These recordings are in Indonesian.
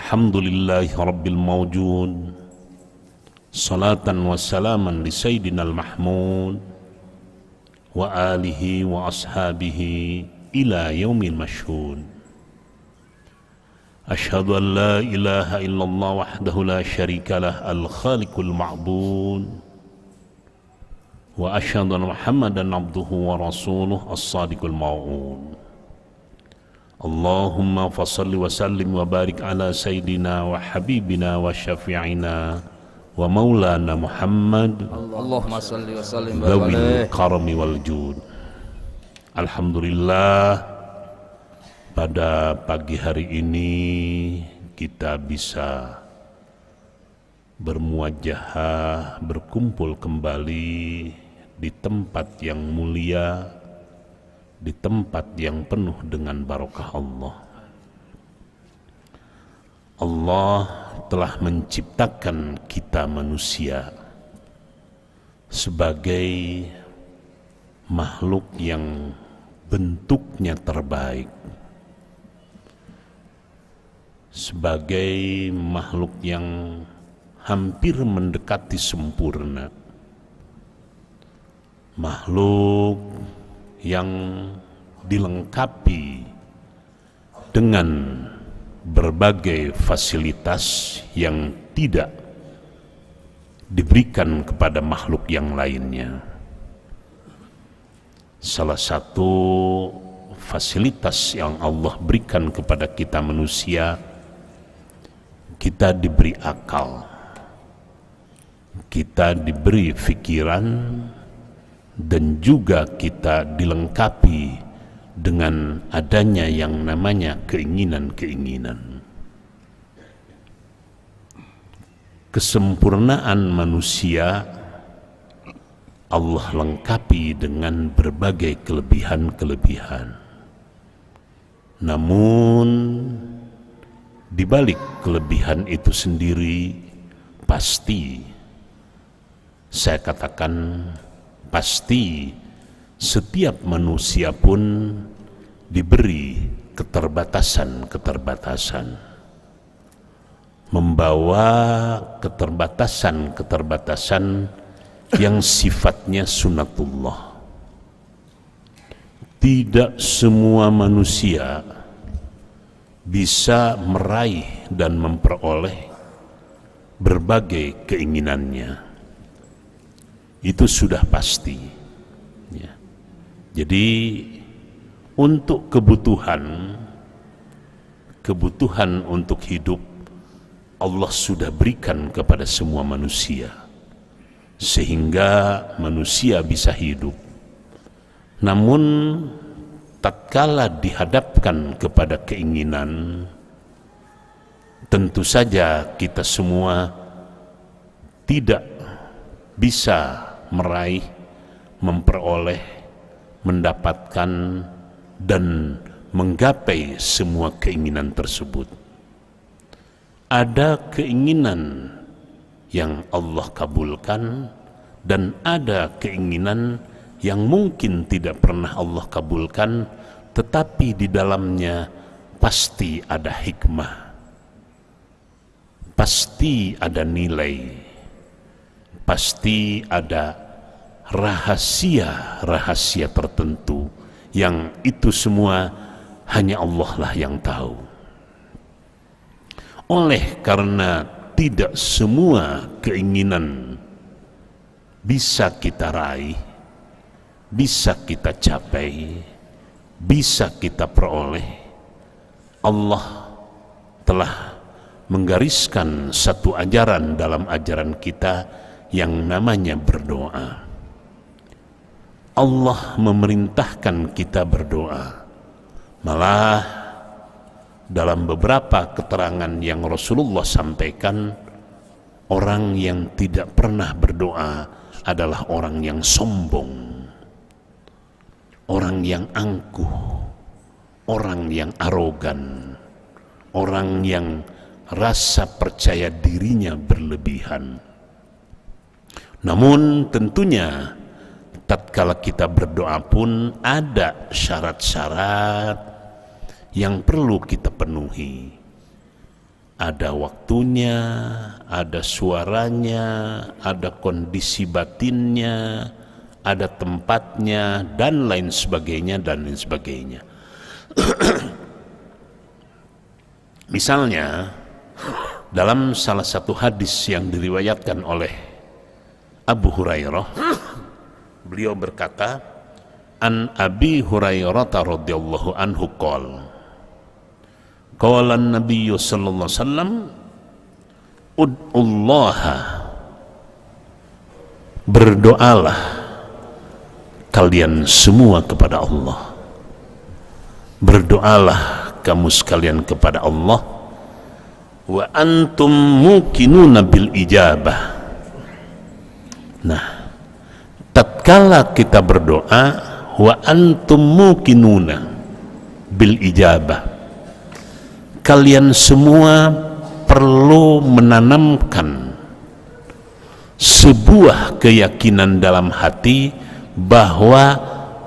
Alhamdulillahi Rabbil mawjud, salatan wa salaman li Sayyidina al-Mahmud wa alihi wa ashabihi ila yaumil mashhud. Ashhadu an la ilaha illallah wahdahu la syarika lah al-khaliqul ma'bud wa ashhadu anna Muhammadan abduhu wa rasuluh as-sadiqul maw'ud. Allahumma fasalli wa sallim wa barik ala sayyidina wa habibina wa syafi'ina wa maulana Muhammad. Allahumma salli wa sallim wa barik dzawil karami wal jud. Alhamdulillah, pada pagi hari ini kita bisa bermuajahah, berkumpul kembali di tempat yang mulia, di tempat yang penuh dengan barokah Allah. Allah telah menciptakan kita manusia sebagai makhluk yang bentuknya terbaik, sebagai makhluk yang hampir mendekati sempurna, makhluk yang dilengkapi dengan berbagai fasilitas yang tidak diberikan kepada makhluk yang lainnya. Salah satu fasilitas yang Allah berikan kepada kita manusia, kita diberi akal, kita diberi pikiran, dan juga kita dilengkapi dengan adanya yang namanya keinginan-keinginan. Kesempurnaan manusia Allah lengkapi dengan berbagai kelebihan-kelebihan. Namun di balik kelebihan itu sendiri pasti, saya katakan pasti, setiap manusia pun diberi keterbatasan-keterbatasan, membawa keterbatasan-keterbatasan yang sifatnya sunatullah. Tidak semua manusia bisa meraih dan memperoleh berbagai keinginannya. Itu sudah pasti ya. Jadi untuk kebutuhan untuk hidup Allah sudah berikan kepada semua manusia, sehingga manusia bisa hidup. Namun tatkala dihadapkan kepada keinginan, tentu saja kita semua tidak bisa meraih, memperoleh, mendapatkan, dan menggapai semua keinginan tersebut. Ada keinginan yang Allah kabulkan, dan ada keinginan yang mungkin tidak pernah Allah kabulkan, tetapi di dalamnya pasti ada hikmah, pasti ada nilai, pasti ada rahasia-rahasia tertentu yang itu semua hanya Allah lah yang tahu. Oleh karena tidak semua keinginan bisa kita raih, bisa kita capai, bisa kita peroleh, Allah telah menggariskan satu ajaran dalam ajaran kita yang namanya berdoa. Allah memerintahkan kita berdoa. Malah dalam beberapa keterangan yang Rasulullah sampaikan, orang yang tidak pernah berdoa adalah orang yang sombong, orang yang angkuh, orang yang arogan, orang yang rasa percaya dirinya berlebihan. Namun tentunya tatkala kita berdoa pun ada syarat-syarat yang perlu kita penuhi. ada waktunya, ada suaranya, ada kondisi batinnya, ada tempatnya, dan lain sebagainya, dan lain sebagainya. Misalnya dalam salah satu hadis yang diriwayatkan oleh Abu Hurairah, beliau berkata, an Abi Hurairah radhiyallahu anhu qala qala an-nabiy sallallahu alaihi wasallam ud'ullaha, berdoalah kalian semua kepada Allah, berdoalah kamu sekalian kepada Allah, wa antum muqinuna bil ijabah. Nah, tatkala kita berdoa wa antum muqinuna bil ijabah, kalian semua perlu menanamkan sebuah keyakinan dalam hati bahwa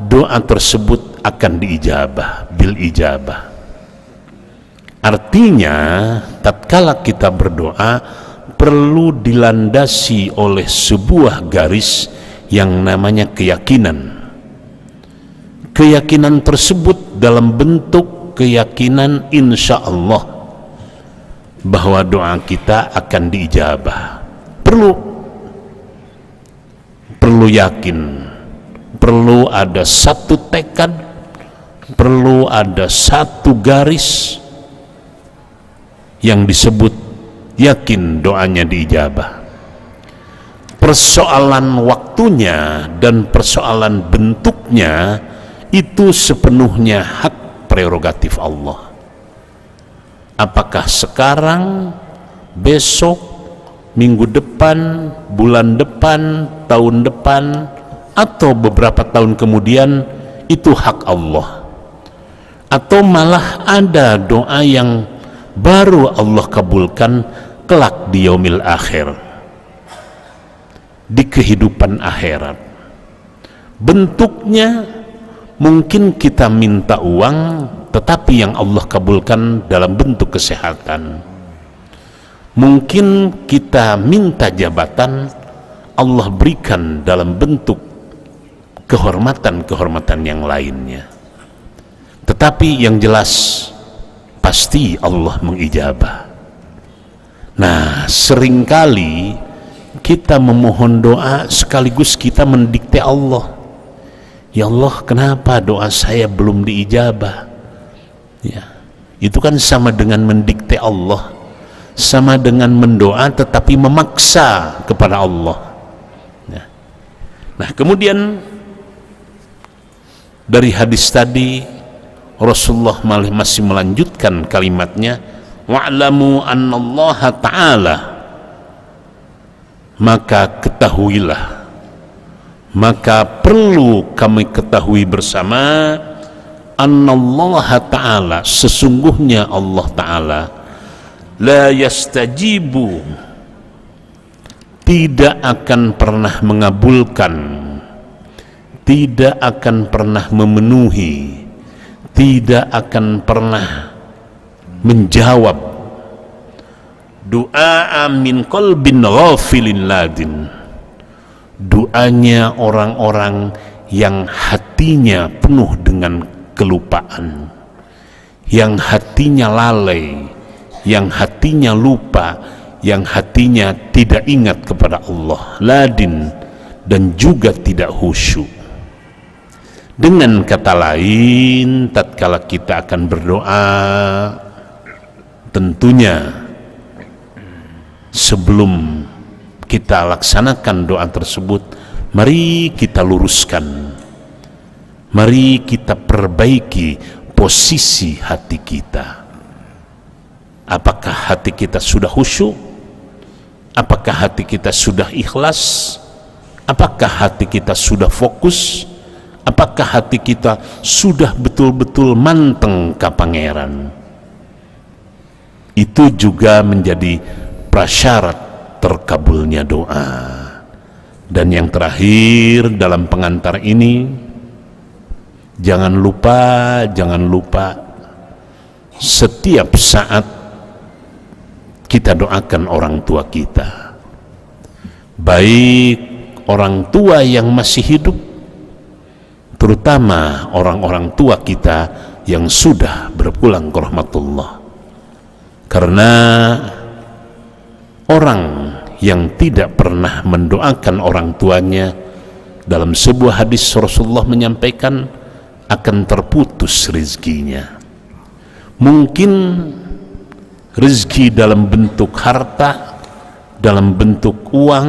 doa tersebut akan diijabah, bil ijabah. Artinya tatkala kita berdoa perlu dilandasi oleh sebuah garis yang namanya keyakinan. Keyakinan tersebut dalam bentuk keyakinan insya Allah bahwa doa kita akan diijabah. Perlu yakin, perlu ada satu tekad, perlu ada satu garis yang disebut yakin doanya diijabah. Persoalan waktunya dan persoalan bentuknya itu sepenuhnya hak prerogatif Allah. Apakah sekarang, besok, minggu depan, bulan depan, tahun depan, atau beberapa tahun kemudian, itu hak Allah. Atau malah ada doa yang baru Allah kabulkan kelak di yaumil akhir, di kehidupan akhirat. Bentuknya mungkin kita minta uang, tetapi yang Allah kabulkan dalam bentuk kesehatan. Mungkin kita minta jabatan, Allah berikan dalam bentuk kehormatan-kehormatan yang lainnya. Tetapi yang jelas pasti Allah mengijabah. Nah, seringkali kita memohon doa sekaligus kita mendikte Allah. Ya Allah, kenapa doa saya belum diijabah? Ya, itu kan sama dengan mendikte Allah, sama dengan mendoa tetapi memaksa kepada Allah. Ya. Nah, kemudian dari hadis tadi Rasulullah masih melanjutkan kalimatnya, wa'lamu annallaha ta'ala, maka ketahuilah, maka perlu kami ketahui bersama, annallaha ta'ala, sesungguhnya Allah ta'ala, la yastajibu, tidak akan pernah mengabulkan, tidak akan pernah memenuhi, tidak akan pernah menjawab doa min qalbin ghafilin ladin, doanya orang-orang yang hatinya penuh dengan kelupaan, yang hatinya lalai, yang hatinya lupa, yang hatinya tidak ingat kepada Allah, ladin, dan juga tidak khusyuk. Dengan kata lain, tatkala kita akan berdoa, tentunya sebelum kita laksanakan doa tersebut, mari kita luruskan, mari kita perbaiki posisi hati kita. Apakah hati kita sudah khusyuk? Apakah hati kita sudah ikhlas? Apakah hati kita sudah fokus? Apakah hati kita sudah betul-betul manteng ka pangeran? Itu juga menjadi prasyarat terkabulnya doa. Dan yang terakhir dalam pengantar ini, jangan lupa setiap saat kita doakan orang tua kita, baik orang tua yang masih hidup, terutama orang-orang tua kita yang sudah berpulang ke rahmatullah. Karena orang yang tidak pernah mendoakan orang tuanya, dalam sebuah hadis Rasulullah menyampaikan akan terputus rezekinya. Mungkin rezeki dalam bentuk harta, dalam bentuk uang,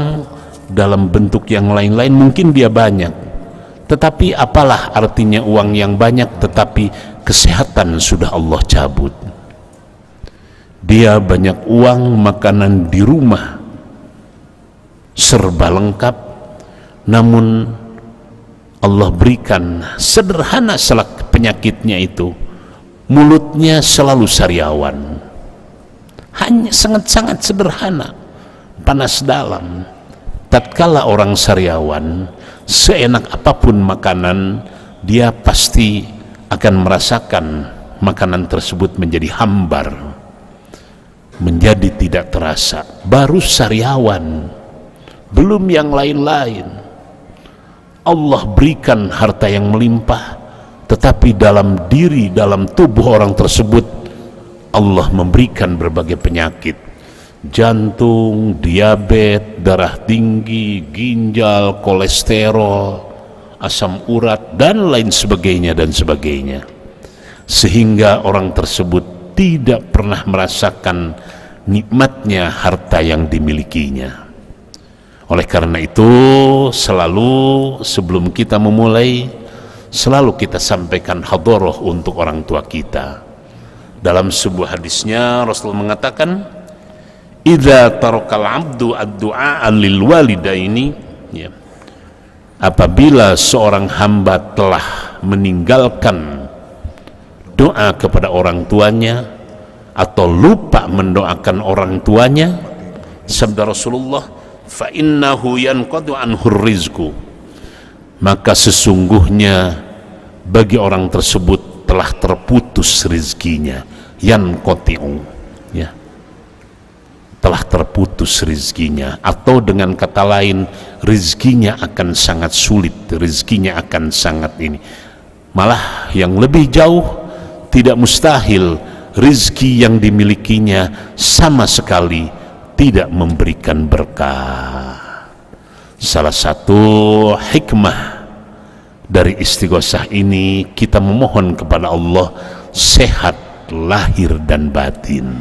dalam bentuk yang lain-lain, mungkin dia banyak, tetapi apalah artinya uang yang banyak tetapi kesehatan sudah Allah cabut. Dia banyak uang, makanan di rumah serba lengkap, namun Allah berikan sederhana selak penyakitnya itu, mulutnya selalu sariawan, hanya sangat-sangat sederhana, panas dalam. Tatkala orang sariawan, seenak apapun makanan, dia pasti akan merasakan makanan tersebut menjadi hambar, menjadi tidak terasa. Baru sariawan, belum yang lain-lain. Allah berikan harta yang melimpah, tetapi dalam diri, dalam tubuh orang tersebut Allah memberikan berbagai penyakit, jantung, diabetes, darah tinggi, ginjal, kolesterol, asam urat, dan lain sebagainya dan sebagainya, sehingga orang tersebut tidak pernah merasakan nikmatnya harta yang dimilikinya. Oleh karena itu, selalu sebelum kita memulai, selalu kita sampaikan hadharah untuk orang tua kita. Dalam sebuah hadisnya Rasul mengatakan, idza tarakal abdu ad-du'a lil walidaini, ya, apabila seorang hamba telah meninggalkan doa kepada orang tuanya atau lupa mendoakan orang tuanya, sabda Rasulullah, fa innahu yanqadu anhu rizqu, maka sesungguhnya bagi orang tersebut telah terputus rezekinya. Yanqati'u, ya, telah terputus rezekinya, atau dengan kata lain, rezekinya akan sangat sulit, rezekinya akan sangat ini. Malah yang lebih jauh, tidak mustahil rezeki yang dimilikinya sama sekali tidak memberikan berkah. Salah satu hikmah dari istighosah ini, kita memohon kepada Allah sehat lahir dan batin.